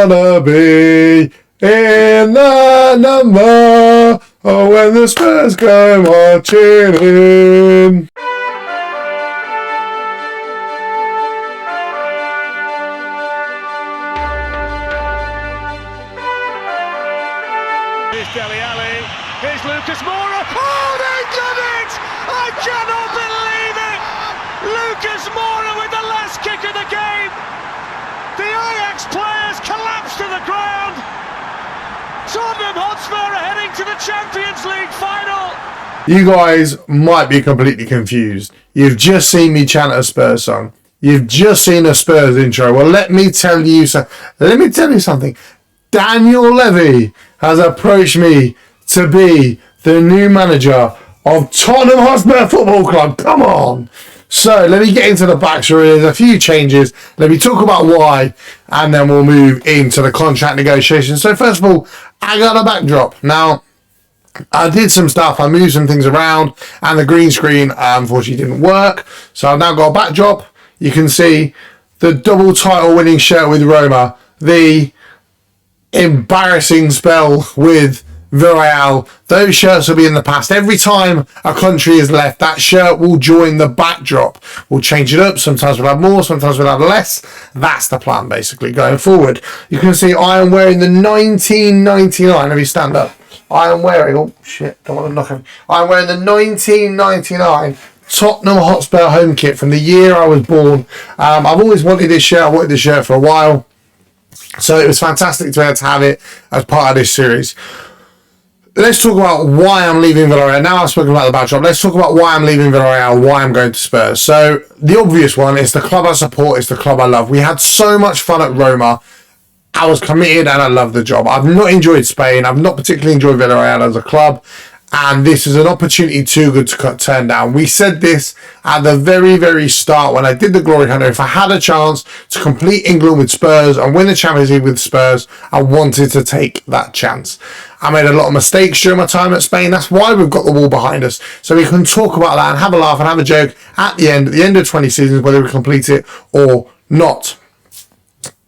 wanna be in the number, oh, when the Spurs go marching in. Here's Dele Alli, here's Lucas Moura, oh, they've done it! I cannot believe it! Lucas Moura with the last kick of the game! The Ajax players collapse to the ground! Tottenham Hotspur are heading to the Champions League final! You guys might be completely confused. You've just seen me chant a Spurs song. You've just seen a Spurs intro. Well, let me tell you something. Daniel Levy has approached me to be the new manager of Tottenham Hotspur Football Club. Come on. So let me get into the backstory. There's a few changes. Let me talk about why, and then we'll move into the contract negotiations. So first of all, I got a backdrop. Now, I did some stuff. I moved some things around, and the green screen unfortunately didn't work. So I've now got a backdrop. You can see the double title winning shirt with Roma, the embarrassing spell with Villarreal. Those shirts will be in the past. Every time a country is left, that shirt will join the backdrop. We'll change it up. Sometimes we'll have more, sometimes we'll have less. That's the plan, basically, going forward. You can see I am wearing the 1999. Let me stand up. I am wearing, oh shit, don't want to knock him. I'm wearing the 1999 Tottenham Hotspur home kit from the year I was born. I've always wanted this shirt. I wanted this shirt for a while. So it was fantastic to be able to have it as part of this series. Let's talk about why I'm leaving Villarreal. Now I've spoken about the backdrop. Let's talk about why I'm leaving Villarreal, why I'm going to Spurs. So the obvious one is the club I support, it's the club I love. We had so much fun at Roma. I was committed and I love the job. I've not enjoyed Spain. I've not particularly enjoyed Villarreal as a club. And this is an opportunity too good to turn down. We said this at the very, very start when I did the Glory Hunter. If I had a chance to complete England with Spurs and win the Champions League with Spurs, I wanted to take that chance. I made a lot of mistakes during my time at Spain. That's why we've got the wall behind us. So we can talk about that and have a laugh and have a joke at the end of 20 seasons, whether we complete it or not.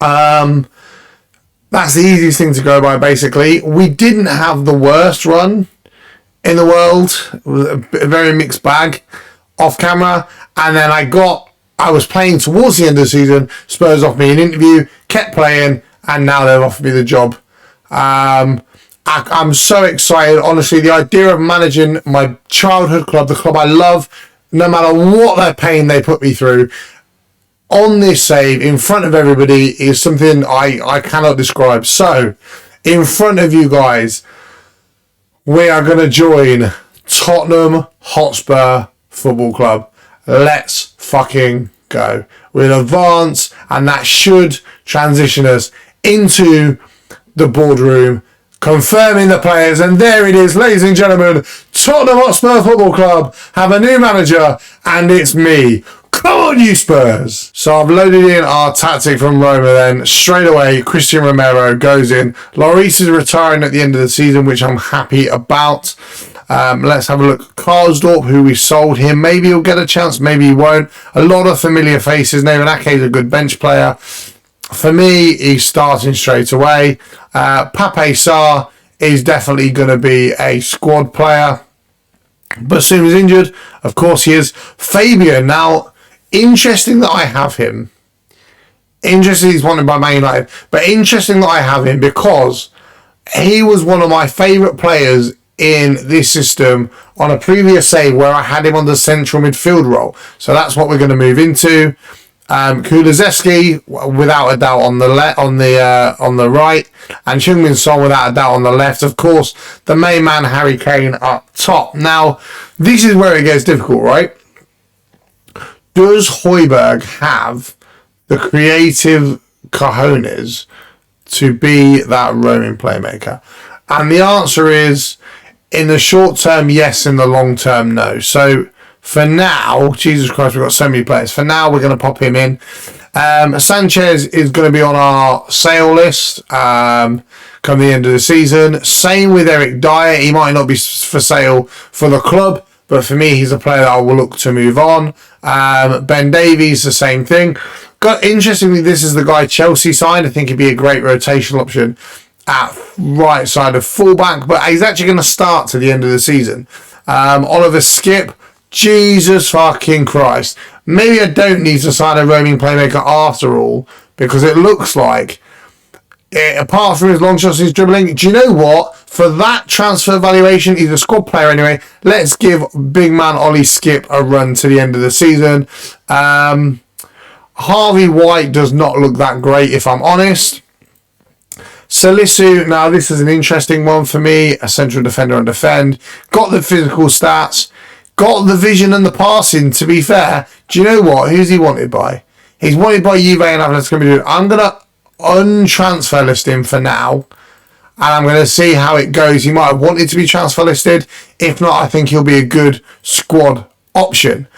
That's the easiest thing to go by, basically. We didn't have the worst run in the world. It was a very mixed bag off camera. And then I was playing towards the end of the season. Spurs offered me an interview, kept playing, and now they've offered me the job. I'm so excited. Honestly, the idea of managing my childhood club, the club I love, no matter what their pain they put me through, on this save in front of everybody is something I cannot describe. So, in front of you guys, we are going to join Tottenham Hotspur Football Club. Let's fucking go. We'll advance, and that should transition us into the boardroom, confirming the players. And there it is, ladies and gentlemen. Tottenham Hotspur Football Club have a new manager, and it's me. Come on, you Spurs! So I've loaded in our tactic from Roma then. Straight away, Christian Romero goes in. Lloris is retiring at the end of the season, which I'm happy about. Let's have a look at Karsdorp, who we sold him. Maybe he'll get a chance, maybe he won't. A lot of familiar faces. Nathan Ake is a good bench player. For me, he's starting straight away. Pape Sarr is definitely going to be a squad player. But soon as injured, of course he is. Fabian, now, interesting that I have him. Interesting he's wanted by Man United. But interesting that I have him because he was one of my favourite players in this system on a previous save where I had him on the central midfield role. So that's what we're going to move into. Kulusevski, without a doubt, on the right, and Heung-min Son, without a doubt, on the left. Of course, the main man, Harry Kane, up top. Now, this is where it gets difficult, right? Does Højbjerg have the creative cojones to be that roaming playmaker? And the answer is, in the short term, yes. In the long term, no. So, for now, Jesus Christ, we've got so many players. For now, we're going to pop him in. Sanchez is going to be on our sale list come the end of the season. Same with Eric Dyer. He might not be for sale for the club, but for me, he's a player that I will look to move on. Ben Davies, the same thing. Interestingly, this is the guy Chelsea signed. I think he'd be a great rotational option at right side of fullback, but he's actually going to start to the end of the season. Oliver Skip, Jesus fucking Christ. Maybe I don't need to sign a roaming playmaker after all, because it looks like, apart from his long shots and his dribbling, do you know what? For that transfer valuation, he's a squad player anyway. Let's give big man Ollie Skip a run to the end of the season. Harvey White does not look that great, if I'm honest. Salisu, now this is an interesting one for me. A central defender on defend. Got the physical stats. Got the vision and the passing, to be fair. Do you know what? Who's he wanted by? He's wanted by Juve and Atletico Madrid. I'm going to untransfer list him for now. And I'm going to see how it goes. He might have wanted to be transfer listed. If not, I think he'll be a good squad option.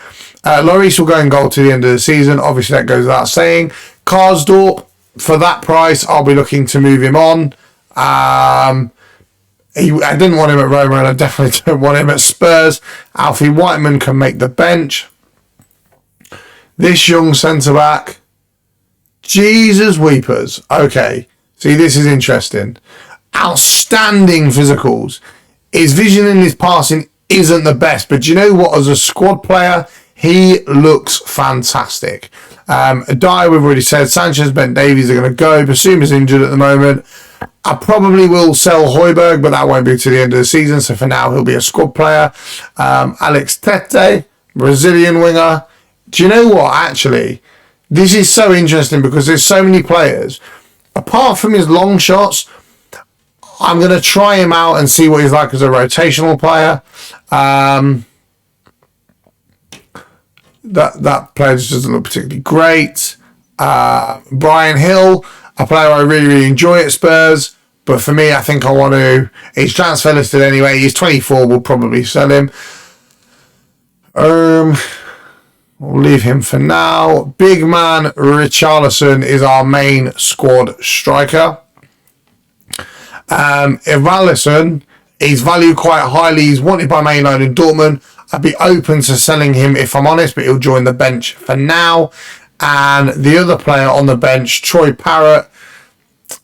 Lloris will go in goal to the end of the season. Obviously, that goes without saying. Karsdorp, for that price, I'll be looking to move him on. I didn't want him at Roma, and I definitely don't want him at Spurs. Alfie Whiteman can make the bench. This young centre-back, Jesus weepers. Okay, see, this is interesting. Outstanding physicals. His vision and his passing isn't the best, but do you know what? As a squad player, he looks fantastic. Dyer, we've already said. Sanchez, Ben Davies are going to go. Basuma's injured at the moment. I probably will sell Højbjerg, but that won't be to the end of the season. So for now, he'll be a squad player. Alex Tete, Brazilian winger. Do you know what? Actually, this is so interesting because there's so many players. Apart from his long shots, I'm going to try him out and see what he's like as a rotational player. That player just doesn't look particularly great. Brian Hill, a player I really, really enjoy at Spurs. But for me, I think I want to... He's transfer listed anyway. He's 24. We'll probably sell him. We'll leave him for now. Big man Richarlison is our main squad striker. Ivallison, he's valued quite highly. He's wanted by Man United and Dortmund. I'd be open to selling him if I'm honest, but he'll join the bench for now. And the other player on the bench, Troy Parrott,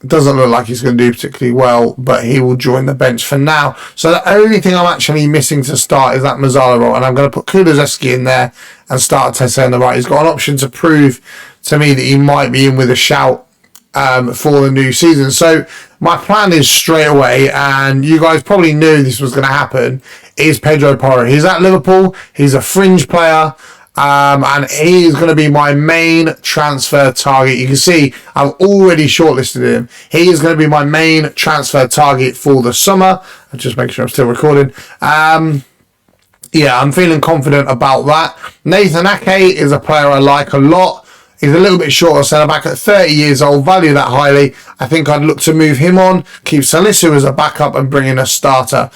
doesn't look like he's going to do particularly well, but he will join the bench for now. So the only thing I'm actually missing to start is that Mazzala role, and I'm going to put Kulusevski in there and start Tese on the right. He's got an option to prove to me that he might be in with a shout for the new season. So my plan is straight away, and you guys probably knew this was going to happen, is Pedro Porro. He's at Liverpool. He's a fringe player. And he is going to be my main transfer target. You can see I've already shortlisted him. He is going to be my main transfer target for the summer. I'll just make sure I'm still recording. Yeah, I'm feeling confident about that. Nathan Ake is a player I like a lot. He's a little bit shorter centre-back at 30 years old, value that highly. I think I'd look to move him on, keep Salisu as a backup and bring in a starter.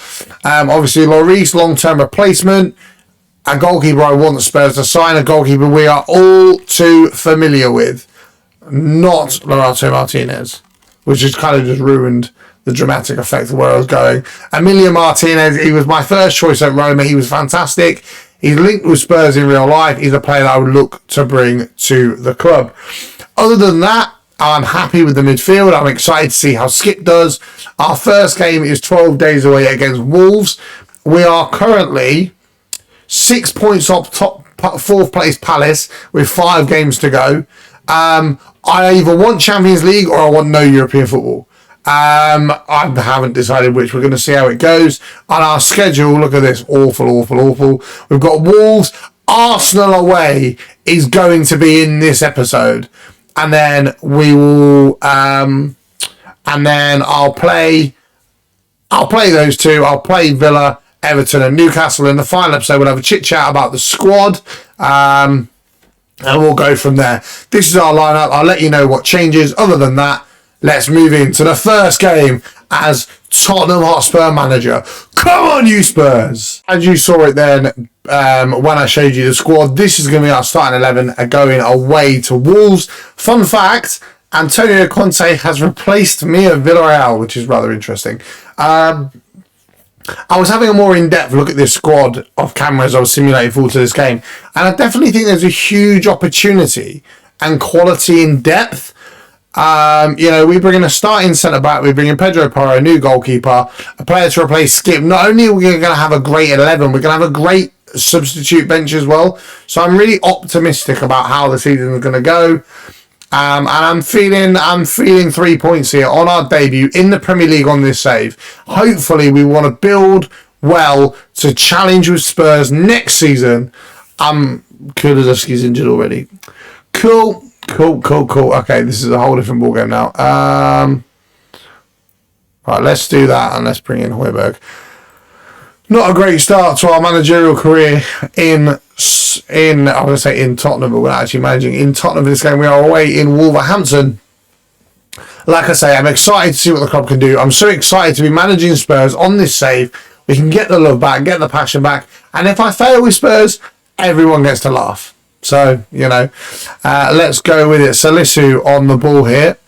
Obviously, Lloris, long-term replacement. A goalkeeper I want the Spurs to sign, a goalkeeper we are all too familiar with. Not Lautaro Martinez, which has kind of just ruined the dramatic effect of where I was going. Emilio Martinez, he was my first choice at Roma. He was fantastic. He's linked with Spurs in real life. He's a player that I would look to bring to the club. Other than that, I'm happy with the midfield. I'm excited to see how Skip does. Our first game is 12 days away against Wolves. We are currently 6 points off top 4th place Palace with 5 games to go. I either want Champions League or I want no European football. I haven't decided which. We're going to see how it goes. On our schedule, look at this. Awful. We've got Wolves. Arsenal away is going to be in this episode. And then we will... and then I'll play those two. I'll play Villa, Everton and Newcastle. In the final episode, we'll have a chit-chat about the squad. And we'll go from there. This is our lineup. I'll let you know what changes. Other than that, let's move into the first game as Tottenham Hotspur manager. Come on, you Spurs! As you saw it then when I showed you the squad, this is going to be our starting 11 going away to Wolves. Fun fact, Antonio Conte has replaced me at Villarreal, which is rather interesting. I was having a more in-depth look at this squad off camera as I was simulating forward to this game, and I definitely think there's a huge opportunity and quality in depth. We bring in a starting centre-back, we bring in Pedro Porro, a new goalkeeper, a player to replace Skip. Not only are we going to have a great 11, we're going to have a great substitute bench as well. So I'm really optimistic about how the season is going to go. And I'm feeling 3 points here on our debut in the Premier League on this save. Hopefully we want to build well to challenge with Spurs next season. Kulusevski's injured already. Cool. Okay, this is a whole different ballgame now. Right, let's do that and let's bring in Højbjerg. Not a great start to our managerial career in Tottenham, but we're actually managing in Tottenham for this game. We are away in Wolverhampton. Like I say, I'm excited to see what the club can do. I'm so excited to be managing Spurs on this save. We can get the love back, get the passion back, and if I fail with Spurs, everyone gets to laugh. So, let's go with it. Salisu on the ball here.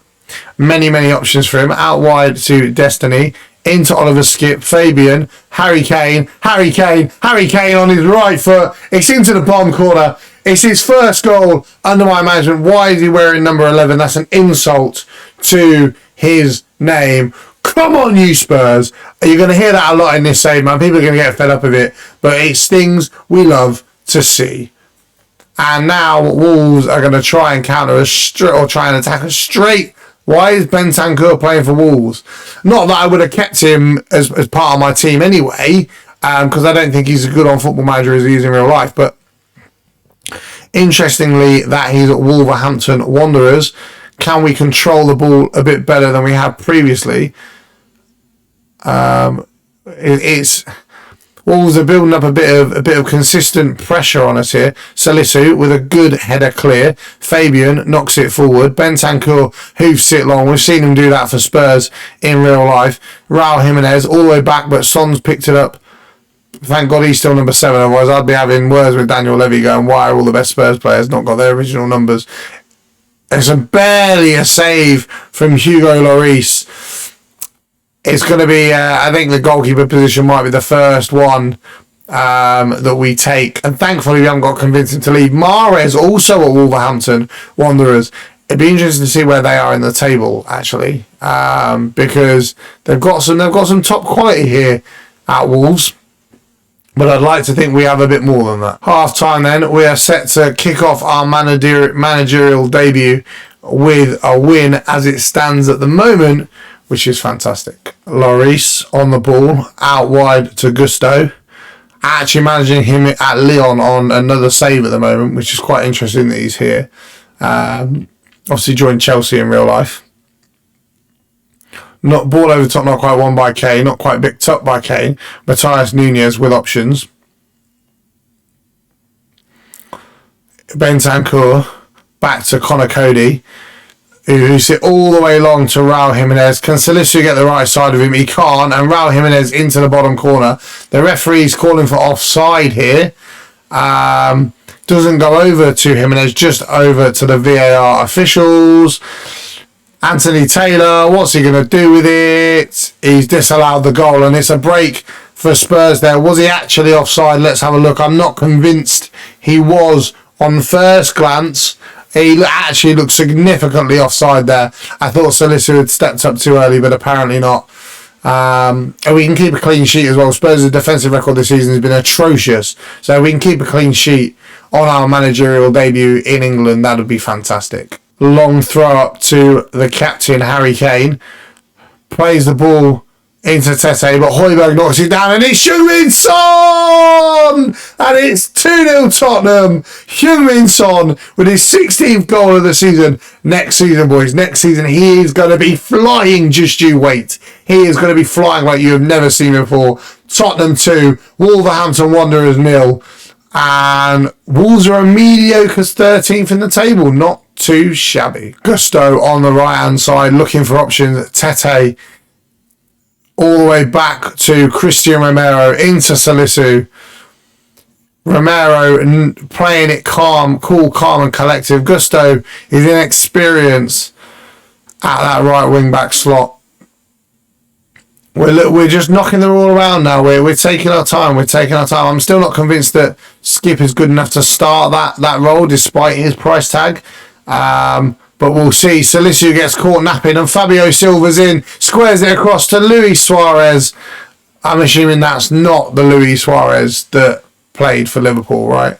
Many options for him. Out wide to Destiny. Into Oliver Skip. Fabian. Harry Kane on his right foot. It's into the bottom corner. It's his first goal under my management. Why is he wearing number 11? That's an insult to his name. Come on, you Spurs. You're going to hear that a lot in this save, man. People are going to get fed up with it. But it's things we love to see. And now Wolves are going to try and counter or try and attack us straight. Why is Bentancur playing for Wolves? Not that I would have kept him as part of my team anyway, because I don't think he's as good on Football Manager as he is in real life. But interestingly, that he's at Wolverhampton Wanderers. Can we control the ball a bit better than we have previously? Wolves are building up a bit of consistent pressure on us here. Salisu with a good header clear. Fabian knocks it forward. Bentancur hoofs it long. We've seen him do that for Spurs in real life. Raul Jimenez all the way back, but Son's picked it up. Thank God he's still number 7. Otherwise, I'd be having words with Daniel Levy going, why are all the best Spurs players not got their original numbers? It's barely a save from Hugo Lloris. It's going to be, I think the goalkeeper position might be the first one that we take. And thankfully we haven't got convincing to leave. Mahrez also at Wolverhampton Wanderers. It'd be interesting to see where they are in the table, actually. Because they've got some top quality here at Wolves. But I'd like to think we have a bit more than that. Half time then, we are set to kick off our managerial debut with a win as it stands at the moment, which is fantastic. Lloris on the ball, out wide to Gusto. Actually managing him at Lyon on another save at the moment, which is quite interesting that he's here. Obviously joined Chelsea in real life. Not ball over the top, not quite won by Kane, not quite picked up by Kane. Matthias Nunez with options. Bentancur back to Connor Cody, who sit all the way long to Raul Jimenez. Can Salisu get the right side of him? He can't, and Raul Jimenez into the bottom corner. The referee's calling for offside here. Doesn't go over to Jimenez, just over to the VAR officials. Anthony Taylor, what's he going to do with it? He's disallowed the goal, and it's a break for Spurs there. Was he actually offside? Let's have a look. I'm not convinced he was on first glance. He actually looked significantly offside there. I thought Salisu had stepped up too early, but apparently not. And we can keep a clean sheet as well. Spurs' defensive record this season has been atrocious. So we can keep a clean sheet on our managerial debut in England. That would be fantastic. Long throw up to the captain, Harry Kane. Plays the ball into Tete, but Højbjerg knocks it down, and it's Heung-min Son! And it's 2-0 Tottenham. Heung-min Son with his 16th goal of the season. Next season, boys, next season, he is going to be flying, just you wait. He is going to be flying like you have never seen before. Tottenham 2, Wolverhampton Wanderers 0. And Wolves are a mediocre 13th in the table. Not too shabby. Gusto on the right-hand side, looking for options. Tete all the way back to Christian Romero into Salisu. Romero playing it calm, cool, calm and collective. Gusto is inexperienced at that right wing back slot. We're just knocking them all around now. We're taking our time. I'm still not convinced that Skip is good enough to start that role despite his price tag. But we'll see. Salisu gets caught napping and Fabio Silva's in. Squares it across to Luis Suarez. I'm assuming that's not the Luis Suarez that played for Liverpool, right?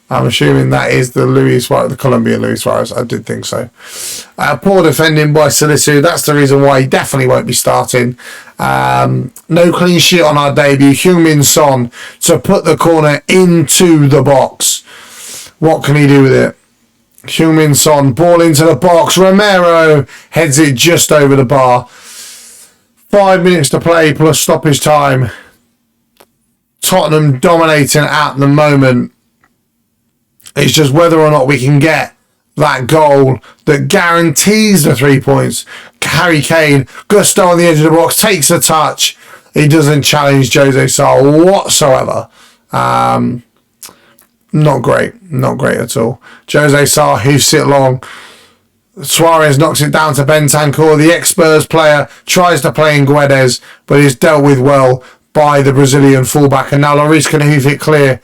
I'm assuming that is the Luis Suarez, the Colombian Luis Suarez. I did think so. Poor defending by Salisu. That's the reason why he definitely won't be starting. No clean sheet on our debut. Heung-min Son to put the corner into the box. What can he do with it? Heung-min Son, ball into the box. Romero heads it just over the bar. 5 minutes to play plus stoppage time. Tottenham dominating at the moment. It's just whether or not we can get that goal that guarantees the 3 points. Harry Kane, gusto on the edge of the box, takes a touch. He doesn't challenge Jose Sa whatsoever. Not great at all. Jose Sa, who sit long. Suarez knocks it down to Bentancur. The ex-Spurs player tries to play in Guedes, but is dealt with well by the Brazilian fullback. And now Lloris can hoof it clear.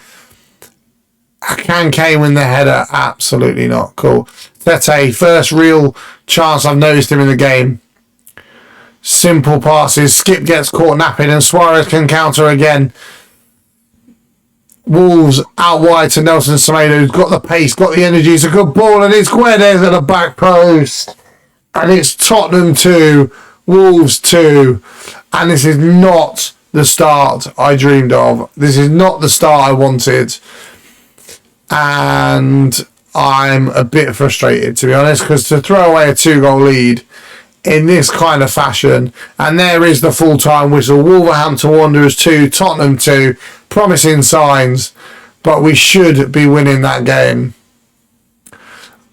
Can Kane win the header? Absolutely not. Cool. Tete, first real chance I've noticed him in the game. Simple passes. Skip gets caught napping and Suarez can counter again. Wolves out wide to Nelson Semedo, who's got the pace, got the energy. It's a good ball and it's Guedes at the back post. And it's Tottenham 2, Wolves 2. And this is not the start I dreamed of. This is not the start I wanted. And I'm a bit frustrated, to be honest, because to throw away a 2-goal lead in this kind of fashion, and there is the full-time whistle. Wolverhampton Wanderers 2, Tottenham 2, promising signs, but we should be winning that game.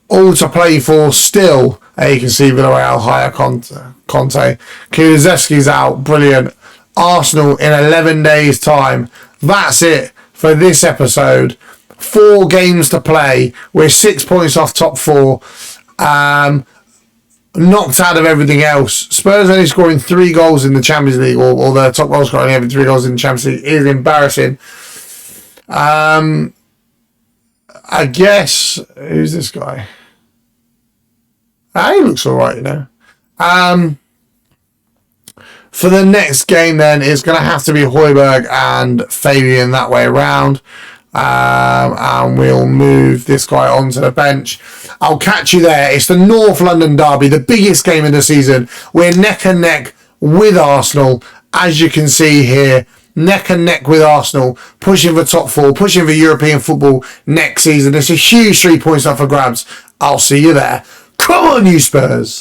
All to play for still. You can see Villarreal hire Conte. Kulusevski's out, brilliant. Arsenal in 11 days' time. That's it for this episode. 4 games to play. We're 6 points off top 4. Knocked out of everything else. Spurs only scoring 3 goals in the Champions League, or the top goal scorer only having 3 goals in the Champions League is embarrassing. I guess, who's this guy? He looks alright, you know. For the next game then, it's going to have to be Højbjerg and Fabian that way around. And we'll move this guy onto the bench. I'll catch you there. It's the North London derby, the biggest game of the season. We're neck and neck with Arsenal, as you can see here. Neck and neck with Arsenal, pushing for top 4, pushing for European football next season. It's a huge 3 points up for grabs. I'll see you there. Come on, you Spurs!